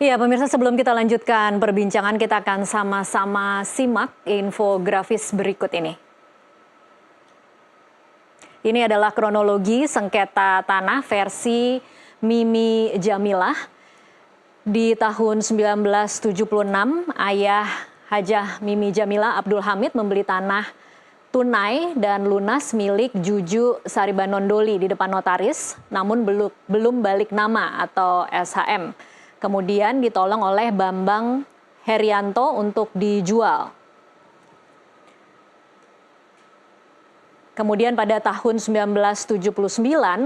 Iya, pemirsa, sebelum kita lanjutkan perbincangan, kita akan sama-sama simak infografis berikut ini. Ini adalah kronologi sengketa tanah versi Mimi Jamilah. Di tahun 1976, ayah Hajah Mimi Jamilah, Abdul Hamid, membeli tanah tunai dan lunas milik Juju Saribanondoli di depan notaris, namun belum balik nama atau SHM. Kemudian ditolong oleh Bambang Herianto untuk dijual. Kemudian pada tahun 1979,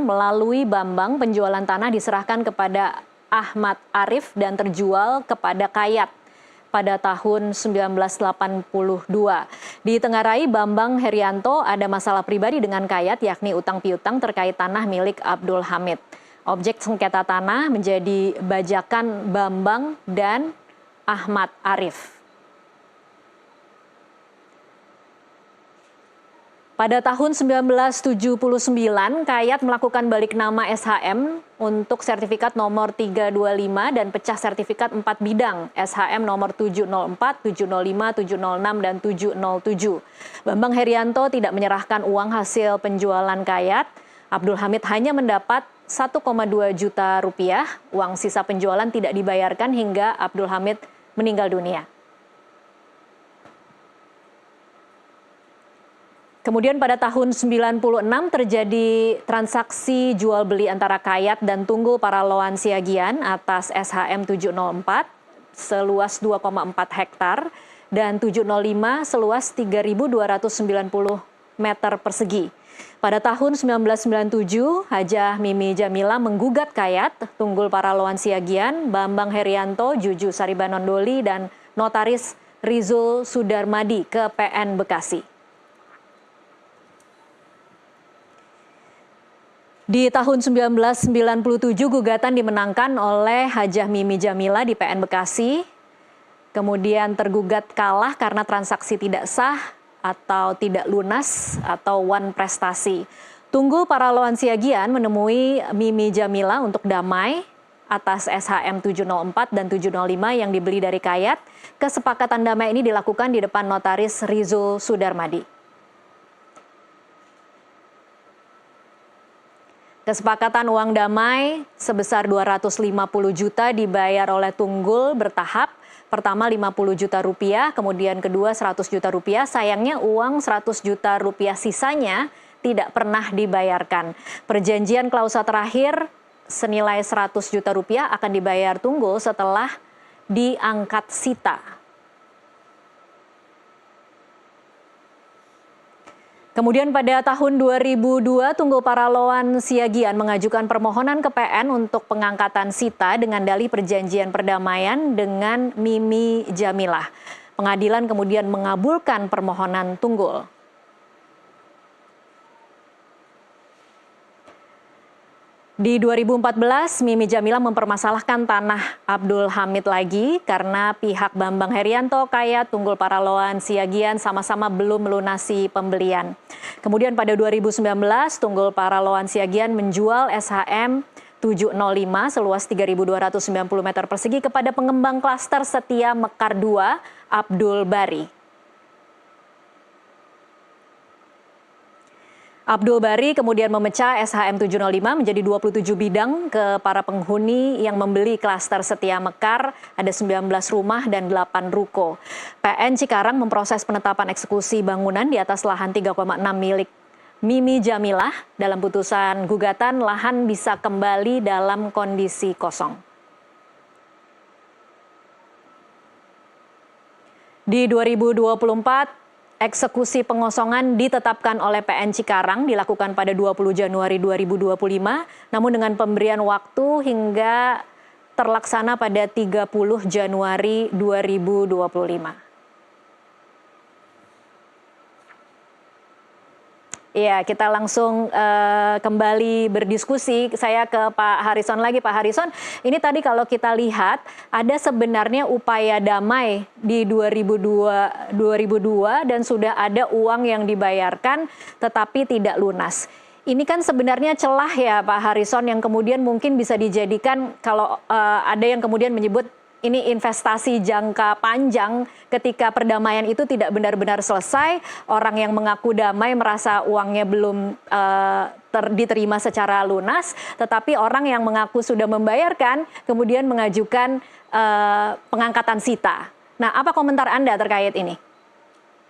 melalui Bambang, penjualan tanah diserahkan kepada Ahmad Arif dan terjual kepada Kayat pada tahun 1982. Ditengarai Bambang Herianto ada masalah pribadi dengan Kayat, yakni utang piutang terkait tanah milik Abdul Hamid. Objek sengketa tanah menjadi bajakan Bambang dan Ahmad Arif. Pada tahun 1979, Kayat melakukan balik nama SHM untuk sertifikat nomor 325 dan pecah sertifikat 4 bidang SHM nomor 704, 705, 706, dan 707. Bambang Herianto tidak menyerahkan uang hasil penjualan Kayat. Abdul Hamid hanya mendapat 1,2 juta rupiah. Uang sisa penjualan tidak dibayarkan hingga Abdul Hamid meninggal dunia. Kemudian pada tahun 96 terjadi transaksi jual beli antara Kayat dan Tunggul Paraloan Siagian atas SHM 704 seluas 2,4 hektar dan 705 seluas 3.290 meter persegi. Pada tahun 1997, Hajah Mimi Jamilah menggugat Kayat, Tunggul Paraloan Siagian, Bambang Herianto, Juju Saribanondoli, dan notaris Rizul Sudarmadi ke PN Bekasi. Di tahun 1997, gugatan dimenangkan oleh Hajah Mimi Jamilah di PN Bekasi. Kemudian tergugat kalah karena transaksi tidak sah atau tidak lunas atau wan prestasi. Tunggul Paraloan Siagian menemui Mimi Jamilah untuk damai atas SHM 704 dan 705 yang dibeli dari Kayat. Kesepakatan damai ini dilakukan di depan notaris Rizul Sudarmadi. Kesepakatan uang damai sebesar 250 juta dibayar oleh Tunggul bertahap. Pertama 50 juta rupiah, kemudian kedua 100 juta rupiah. Sayangnya uang 100 juta rupiah sisanya tidak pernah dibayarkan. Perjanjian klausa terakhir senilai 100 juta rupiah akan dibayar Tunggul setelah diangkat sita. Kemudian pada tahun 2002, Tunggul Paraloan Siagian mengajukan permohonan ke PN untuk pengangkatan sita dengan dalih perjanjian perdamaian dengan Mimi Jamilah. Pengadilan kemudian mengabulkan permohonan Tunggul. Di 2014, Mimi Jamilah mempermasalahkan tanah Abdul Hamid lagi karena pihak Bambang Herianto, Kayat, Tunggul Paraloan Siagian sama-sama belum melunasi pembelian. Kemudian pada 2019, Tunggul Paraloan Siagian menjual SHM 705 seluas 3.290 meter persegi kepada pengembang klaster Setia Mekar II, Abdul Bari. Abdul Bari kemudian memecah SHM 705 menjadi 27 bidang ke para penghuni yang membeli klaster Setia Mekar, ada 19 rumah dan 8 ruko. PN Cikarang memproses penetapan eksekusi bangunan di atas lahan 3,6 milik Mimi Jamilah. Dalam putusan gugatan, lahan bisa kembali dalam kondisi kosong. Di 2024, eksekusi pengosongan ditetapkan oleh PN Cikarang dilakukan pada 20 Januari 2025, namun dengan pemberian waktu hingga terlaksana pada 30 Januari 2025. Iya, kita langsung kembali berdiskusi. Saya ke Pak Harison lagi. Pak Harison, ini tadi kalau kita lihat ada sebenarnya upaya damai di 2002 dan sudah ada uang yang dibayarkan tetapi tidak lunas. Ini kan sebenarnya celah ya Pak Harison yang kemudian mungkin bisa dijadikan kalau ada yang kemudian menyebut ini investasi jangka panjang ketika perdamaian itu tidak benar-benar selesai, orang yang mengaku damai merasa uangnya belum diterima secara lunas, tetapi orang yang mengaku sudah membayarkan kemudian mengajukan pengangkatan sita. Nah, apa komentar Anda terkait ini?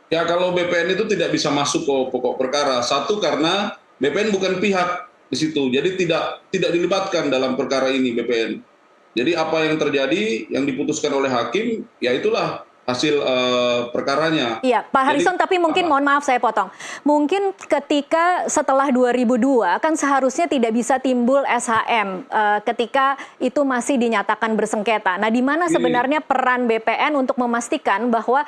Ya, kalau BPN itu tidak bisa masuk ke pokok perkara. Satu, karena BPN bukan pihak di situ, jadi tidak dilibatkan dalam perkara ini BPN. Jadi apa yang terjadi, yang diputuskan oleh hakim, ya itulah hasil perkaranya. Iya, Pak Harrison, tapi mungkin mohon maaf saya potong. Mungkin ketika setelah 2002 kan seharusnya tidak bisa timbul SHM ketika itu masih dinyatakan bersengketa. Nah, di mana sebenarnya peran BPN untuk memastikan bahwa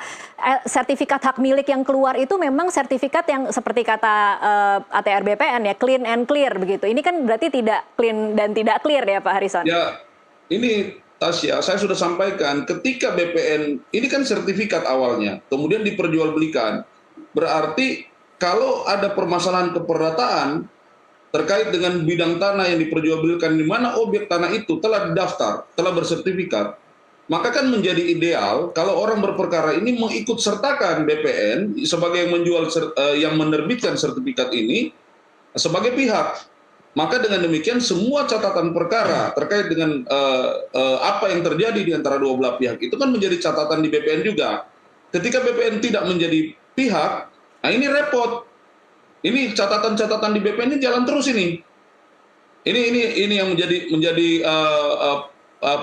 sertifikat hak milik yang keluar itu memang sertifikat yang seperti kata ATR BPN ya, clean and clear begitu. Ini kan berarti tidak clean dan tidak clear ya Pak Harrison? Ya, ini Tasya, saya sudah sampaikan, ketika BPN, ini kan sertifikat awalnya, kemudian diperjualbelikan. Berarti kalau ada permasalahan keperdataan terkait dengan bidang tanah yang diperjualbelikan, di mana objek tanah itu telah didaftar, telah bersertifikat, maka kan menjadi ideal kalau orang berperkara ini mengikut sertakan BPN sebagai yang menjual, yang menerbitkan sertifikat ini sebagai pihak. Maka dengan demikian semua catatan perkara terkait dengan apa yang terjadi di antara dua belah pihak itu kan menjadi catatan di BPN juga. Ketika BPN tidak menjadi pihak, nah ini repot. Ini catatan-catatan di BPN ini jalan terus ini. Ini yang menjadi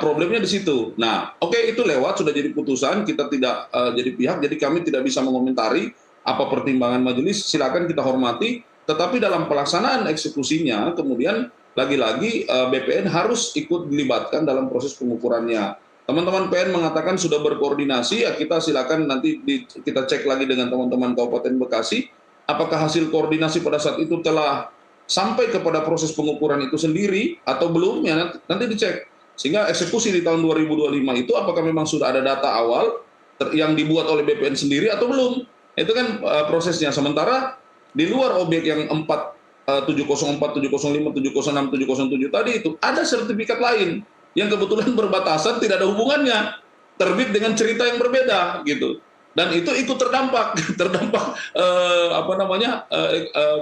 problemnya di situ. Nah, oke, itu lewat, sudah jadi putusan, kita tidak jadi pihak, jadi kami tidak bisa mengomentari apa pertimbangan majelis. Silakan kita hormati. Tetapi dalam pelaksanaan eksekusinya, kemudian lagi-lagi BPN harus ikut dilibatkan dalam proses pengukurannya. Teman-teman PN mengatakan sudah berkoordinasi, ya kita silakan nanti kita cek lagi dengan teman-teman Kabupaten Bekasi, apakah hasil koordinasi pada saat itu telah sampai kepada proses pengukuran itu sendiri atau belum, ya nanti dicek. Sehingga eksekusi di tahun 2025 itu apakah memang sudah ada data awal yang dibuat oleh BPN sendiri atau belum. Itu kan prosesnya. Sementara di luar objek yang 704, 705, 706, 707 tadi itu ada sertifikat lain yang kebetulan berbatasan, tidak ada hubungannya, terbit dengan cerita yang berbeda gitu, dan itu ikut terdampak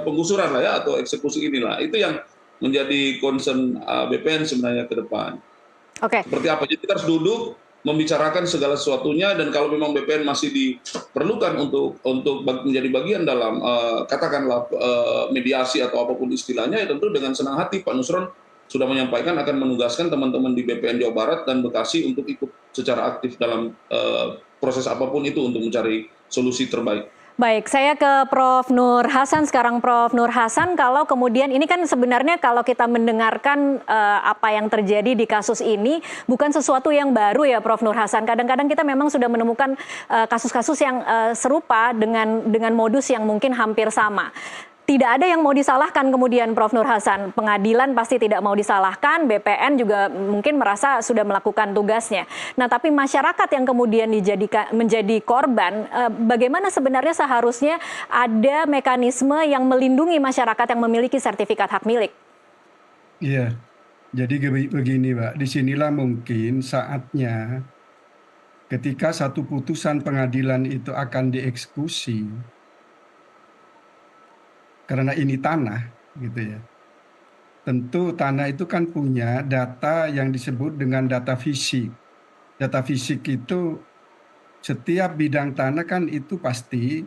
penggusuran lah ya, atau eksekusi inilah. Itu yang menjadi concern BPN sebenarnya ke depan. Oke. Seperti apa? Jadi kita harus duduk membicarakan segala sesuatunya, dan kalau memang BPN masih diperlukan untuk menjadi bagian dalam katakanlah mediasi atau apapun istilahnya, ya tentu dengan senang hati Pak Nusron sudah menyampaikan akan menugaskan teman-teman di BPN Jawa Barat dan Bekasi untuk ikut secara aktif dalam proses apapun itu untuk mencari solusi terbaik. Baik, saya ke Prof. Nur Hasan sekarang. Prof. Nur Hasan, kalau kemudian ini kan sebenarnya kalau kita mendengarkan apa yang terjadi di kasus ini bukan sesuatu yang baru ya Prof. Nur Hasan. Kadang-kadang kita memang sudah menemukan kasus-kasus yang serupa dengan modus yang mungkin hampir sama. Tidak ada yang mau disalahkan kemudian Prof. Nur Hasan. Pengadilan pasti tidak mau disalahkan, BPN juga mungkin merasa sudah melakukan tugasnya. Nah, tapi masyarakat yang kemudian menjadi korban, bagaimana sebenarnya seharusnya ada mekanisme yang melindungi masyarakat yang memiliki sertifikat hak milik? Iya, jadi begini Pak, disinilah mungkin saatnya ketika satu putusan pengadilan itu akan dieksekusi, karena ini tanah gitu ya. Tentu tanah itu kan punya data yang disebut dengan data fisik. Data fisik itu setiap bidang tanah kan itu pasti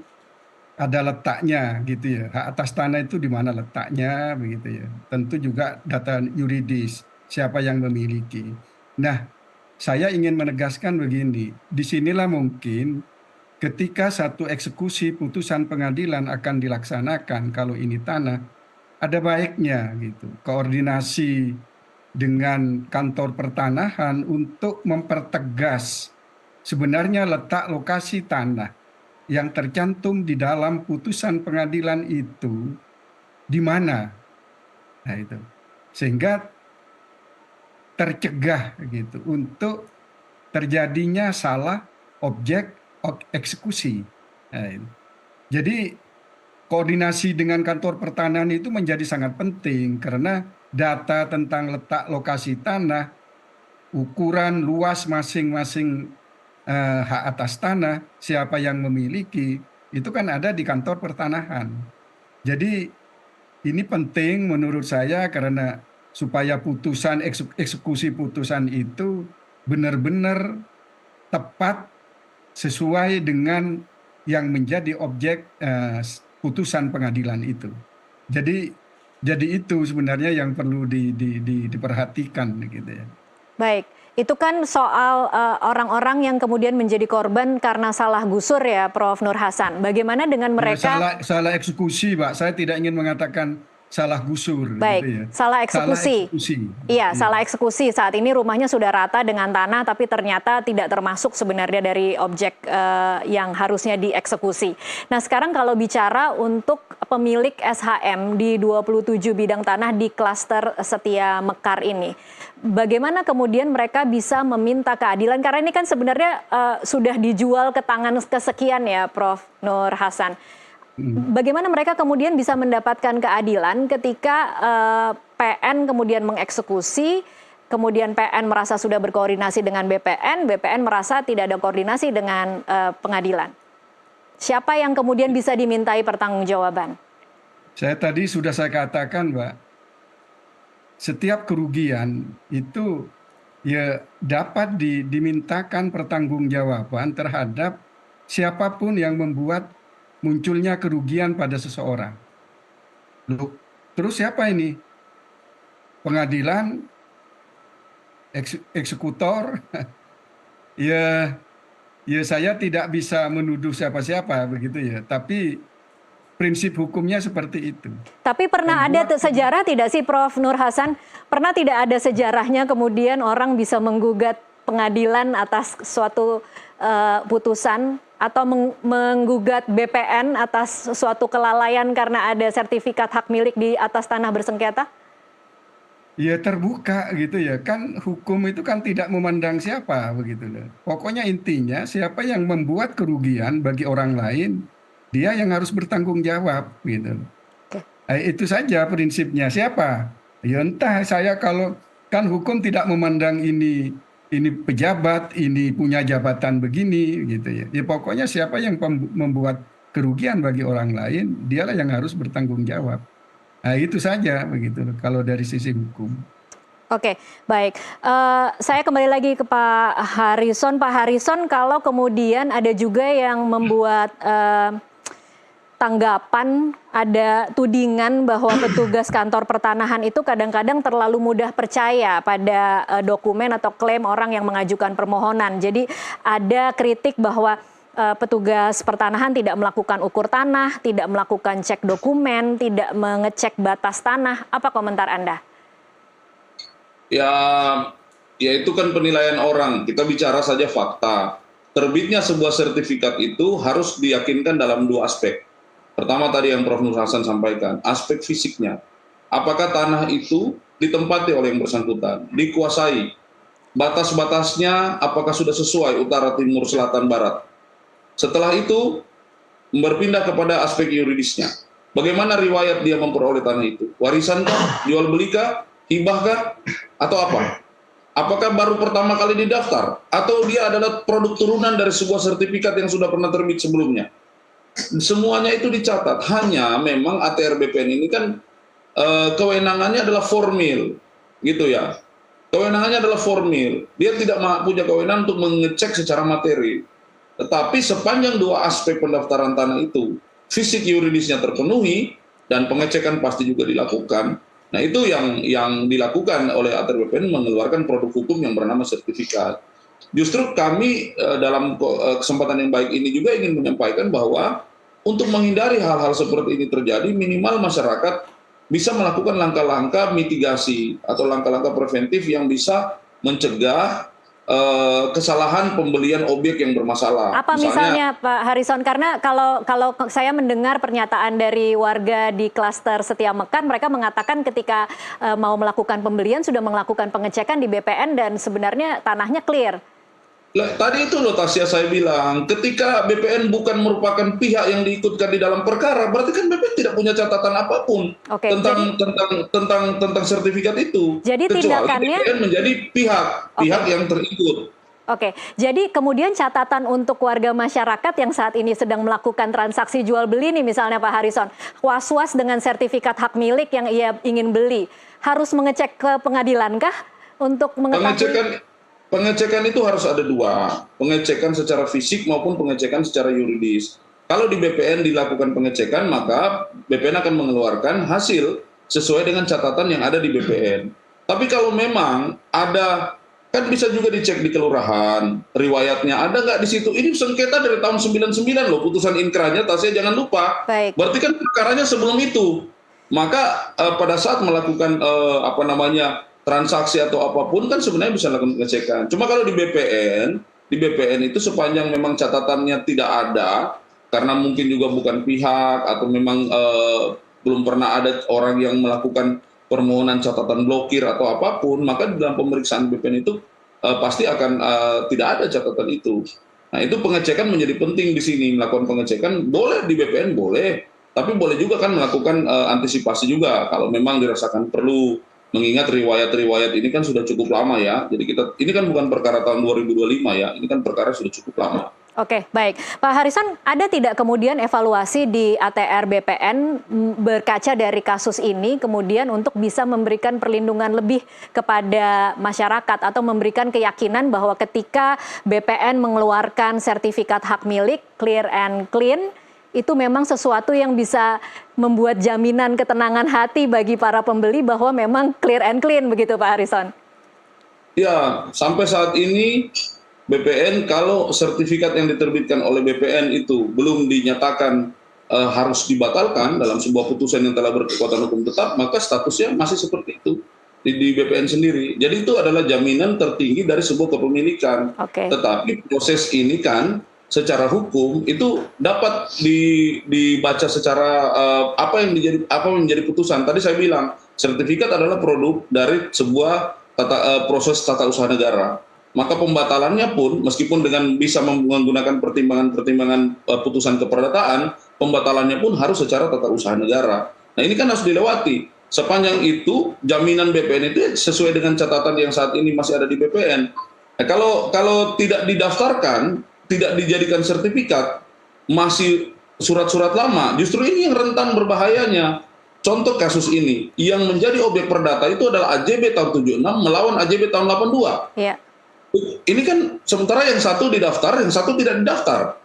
ada letaknya gitu ya. Hak atas tanah itu di mana letaknya begitu ya. Tentu juga data yuridis, siapa yang memiliki. Nah, saya ingin menegaskan begini, disinilah mungkin ketika satu eksekusi putusan pengadilan akan dilaksanakan, kalau ini tanah, ada baiknya gitu koordinasi dengan kantor pertanahan untuk mempertegas sebenarnya letak lokasi tanah yang tercantum di dalam putusan pengadilan itu di mana. Nah itu, sehingga tercegah gitu untuk terjadinya salah objek eksekusi. Nah, jadi koordinasi dengan kantor pertanahan itu menjadi sangat penting karena data tentang letak lokasi tanah ukuran luas masing-masing hak atas tanah, siapa yang memiliki, itu kan ada di kantor pertanahan. Jadi ini penting menurut saya karena supaya putusan eksekusi putusan itu benar-benar tepat sesuai dengan yang menjadi objek putusan pengadilan itu. Jadi itu sebenarnya yang perlu diperhatikan gitu ya. Baik, itu kan soal orang-orang yang kemudian menjadi korban karena salah gusur ya, Prof. Nur Hasan. Bagaimana dengan mereka? Salah eksekusi, Pak. Saya tidak ingin mengatakan salah gusur. Baik, gitu ya. salah eksekusi. Iya, salah eksekusi. Saat ini rumahnya sudah rata dengan tanah, tapi ternyata tidak termasuk sebenarnya dari objek yang harusnya dieksekusi. Nah, sekarang kalau bicara untuk pemilik SHM di 27 bidang tanah di klaster Setia Mekar ini, bagaimana kemudian mereka bisa meminta keadilan? Karena ini kan sebenarnya sudah dijual ke tangan kesekian ya, Prof. Nur Hasan. Bagaimana mereka kemudian bisa mendapatkan keadilan ketika PN kemudian mengeksekusi, kemudian PN merasa sudah berkoordinasi dengan BPN, BPN merasa tidak ada koordinasi dengan pengadilan. Siapa yang kemudian bisa dimintai pertanggungjawaban? Tadi sudah saya katakan, Mbak, setiap kerugian itu ya dapat dimintakan pertanggungjawaban terhadap siapapun yang membuat munculnya kerugian pada seseorang. Loh, terus siapa ini? Pengadilan, eksekutor? ya saya tidak bisa menuduh siapa-siapa begitu ya. Tapi prinsip hukumnya seperti itu. Tapi pernah ada sejarah tidak sih, Prof. Nur Hasan? Pernah tidak ada sejarahnya kemudian orang bisa menggugat pengadilan atas suatu putusan atau menggugat BPN atas suatu kelalaian karena ada sertifikat hak milik di atas tanah bersengketa? Ya terbuka gitu ya, kan hukum itu kan tidak memandang siapa begitu loh. Pokoknya intinya siapa yang membuat kerugian bagi orang lain, dia yang harus bertanggung jawab gitu. Itu saja prinsipnya. Siapa? Ya entah, saya kalau kan hukum tidak memandang ini pejabat, ini punya jabatan begini gitu ya. Ya pokoknya siapa yang membuat kerugian bagi orang lain, dialah yang harus bertanggung jawab. Nah, itu saja begitu kalau dari sisi hukum. Oke, baik. Saya kembali lagi ke Pak Harrison. Pak Harrison, kalau kemudian ada juga yang membuat tanggapan, ada tudingan bahwa petugas kantor pertanahan itu kadang-kadang terlalu mudah percaya pada dokumen atau klaim orang yang mengajukan permohonan. Jadi ada kritik bahwa petugas pertanahan tidak melakukan ukur tanah, tidak melakukan cek dokumen, tidak mengecek batas tanah. Apa komentar Anda? Ya itu kan penilaian orang. Kita bicara saja fakta. Terbitnya sebuah sertifikat itu harus diyakinkan dalam dua aspek. Pertama tadi yang Prof. Nur Hasan sampaikan, aspek fisiknya. Apakah tanah itu ditempati oleh yang bersangkutan, dikuasai? Batas-batasnya apakah sudah sesuai utara, timur, selatan, barat? Setelah itu berpindah kepada aspek yuridisnya. Bagaimana riwayat dia memperoleh tanah itu? Warisankah? Jual belikah? Hibahkah? Atau apa? Apakah baru pertama kali didaftar? Atau dia adalah produk turunan dari sebuah sertifikat yang sudah pernah terbit sebelumnya? Semuanya itu dicatat. Hanya memang ATR BPN ini kan kewenangannya adalah formil, gitu ya. Kewenangannya adalah formil. Dia tidak punya kewenangan untuk mengecek secara materi. Tetapi sepanjang dua aspek pendaftaran tanah itu, fisik yuridisnya terpenuhi dan pengecekan pasti juga dilakukan. Nah, itu yang dilakukan oleh ATR BPN, mengeluarkan produk hukum yang bernama sertifikat. Justru kami dalam kesempatan yang baik ini juga ingin menyampaikan bahwa untuk menghindari hal-hal seperti ini terjadi, minimal masyarakat bisa melakukan langkah-langkah mitigasi atau langkah-langkah preventif yang bisa mencegah kesalahan pembelian objek yang bermasalah. Apa misalnya Pak Harrison? Karena kalau saya mendengar pernyataan dari warga di klaster Setia Mekar, mereka mengatakan ketika mau melakukan pembelian sudah melakukan pengecekan di BPN dan sebenarnya tanahnya clear. Lah, tadi itu loh Tasya saya bilang, ketika BPN bukan merupakan pihak yang diikutkan di dalam perkara, berarti kan BPN tidak punya catatan apapun Oke, tentang sertifikat itu, jadi kecuali tindakannya BPN menjadi pihak oke. yang terikut. Oke, jadi kemudian catatan untuk warga masyarakat yang saat ini sedang melakukan transaksi jual beli nih misalnya Pak Harrison, was-was dengan sertifikat hak milik yang ia ingin beli, harus mengecek ke pengadilankah untuk mengetahui? Pengecekan itu harus ada dua, pengecekan secara fisik maupun pengecekan secara yuridis. Kalau di BPN dilakukan pengecekan, maka BPN akan mengeluarkan hasil sesuai dengan catatan yang ada di BPN. Tapi kalau memang ada, kan bisa juga dicek di kelurahan, riwayatnya ada nggak di situ. Ini sengketa dari tahun 99 loh, putusan inkrahnya, Tasya jangan lupa. Baik, Berarti kan perkaranya sebelum itu. Maka pada saat melakukan transaksi atau apapun kan sebenarnya bisa lakukan pengecekan. Cuma kalau di BPN itu sepanjang memang catatannya tidak ada, karena mungkin juga bukan pihak atau memang belum pernah ada orang yang melakukan permohonan catatan blokir atau apapun, maka di dalam pemeriksaan BPN itu pasti akan tidak ada catatan itu. Nah, itu pengecekan menjadi penting di sini. Melakukan pengecekan boleh di BPN boleh, tapi boleh juga kan melakukan antisipasi juga kalau memang dirasakan perlu. Mengingat riwayat-riwayat ini kan sudah cukup lama ya. Jadi ini kan bukan perkara tahun 2025 ya, ini kan perkara sudah cukup lama. oke, baik. Pak Harrison, ada tidak kemudian evaluasi di ATR BPN berkaca dari kasus ini kemudian untuk bisa memberikan perlindungan lebih kepada masyarakat atau memberikan keyakinan bahwa ketika BPN mengeluarkan sertifikat hak milik clear and clean, itu memang sesuatu yang bisa membuat jaminan ketenangan hati bagi para pembeli bahwa memang clear and clean begitu Pak Harrison? Ya, sampai saat ini BPN kalau sertifikat yang diterbitkan oleh BPN itu belum dinyatakan harus dibatalkan dalam sebuah putusan yang telah berkekuatan hukum tetap, maka statusnya masih seperti itu di BPN sendiri. Jadi itu adalah jaminan tertinggi dari sebuah kepemilikan. Oke. Tetapi proses ini kan secara hukum itu dapat dibaca secara apa yang menjadi putusan. Tadi saya bilang sertifikat adalah produk dari sebuah proses tata usaha negara. Maka pembatalannya pun meskipun dengan bisa menggunakan pertimbangan putusan keperdataan, pembatalannya pun harus secara tata usaha negara. Nah, ini kan harus dilewati. Sepanjang itu jaminan BPN itu sesuai dengan catatan yang saat ini masih ada di BPN. Nah, kalau tidak didaftarkan, tidak dijadikan sertifikat, masih surat-surat lama, justru ini yang rentan berbahayanya. Contoh kasus ini, yang menjadi objek perdata itu adalah AJB tahun 76 melawan AJB tahun 82. Iya. Ini kan sementara yang satu didaftar, yang satu tidak didaftar.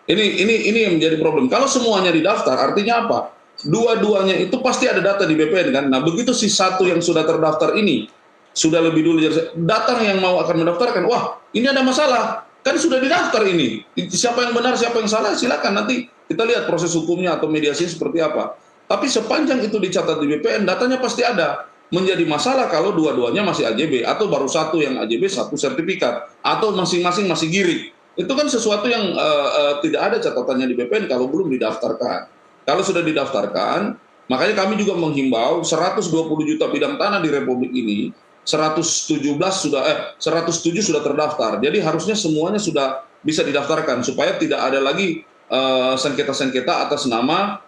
Ini yang menjadi problem. Kalau semuanya didaftar, artinya apa? Dua-duanya itu pasti ada data di BPN kan. Nah, begitu si satu yang sudah terdaftar ini sudah lebih dulu datang yang mau akan mendaftarkan, wah ini ada masalah. Kan sudah didaftar ini. Siapa yang benar, siapa yang salah, silakan nanti kita lihat proses hukumnya atau mediasi seperti apa. Tapi sepanjang itu dicatat di BPN, datanya pasti ada. Menjadi masalah kalau dua-duanya masih AJB, atau baru satu yang AJB, satu sertifikat, atau masing-masing masih giring. Itu kan sesuatu yang tidak ada catatannya di BPN kalau belum didaftarkan. Kalau sudah didaftarkan, makanya kami juga menghimbau 120 juta bidang tanah di Republik ini, 107 sudah terdaftar. Jadi harusnya semuanya sudah bisa didaftarkan supaya tidak ada lagi sengketa-sengketa atas nama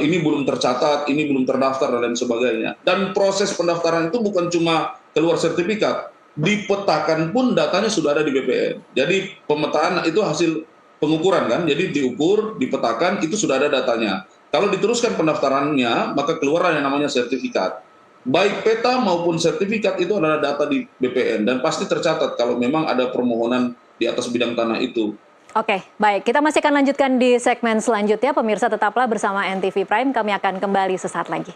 ini belum tercatat, ini belum terdaftar dan lain sebagainya. Dan proses pendaftaran itu bukan cuma keluar sertifikat, dipetakan pun datanya sudah ada di BPN. Jadi pemetaan itu hasil pengukuran kan, jadi diukur, dipetakan, itu sudah ada datanya. Kalau diteruskan pendaftarannya, maka keluar yang namanya sertifikat. Baik peta maupun sertifikat itu adalah data di BPN dan pasti tercatat kalau memang ada permohonan di atas bidang tanah itu. Oke, baik. Kita masih akan lanjutkan di segmen selanjutnya. Pemirsa tetaplah bersama NTV Prime. Kami akan kembali sesaat lagi.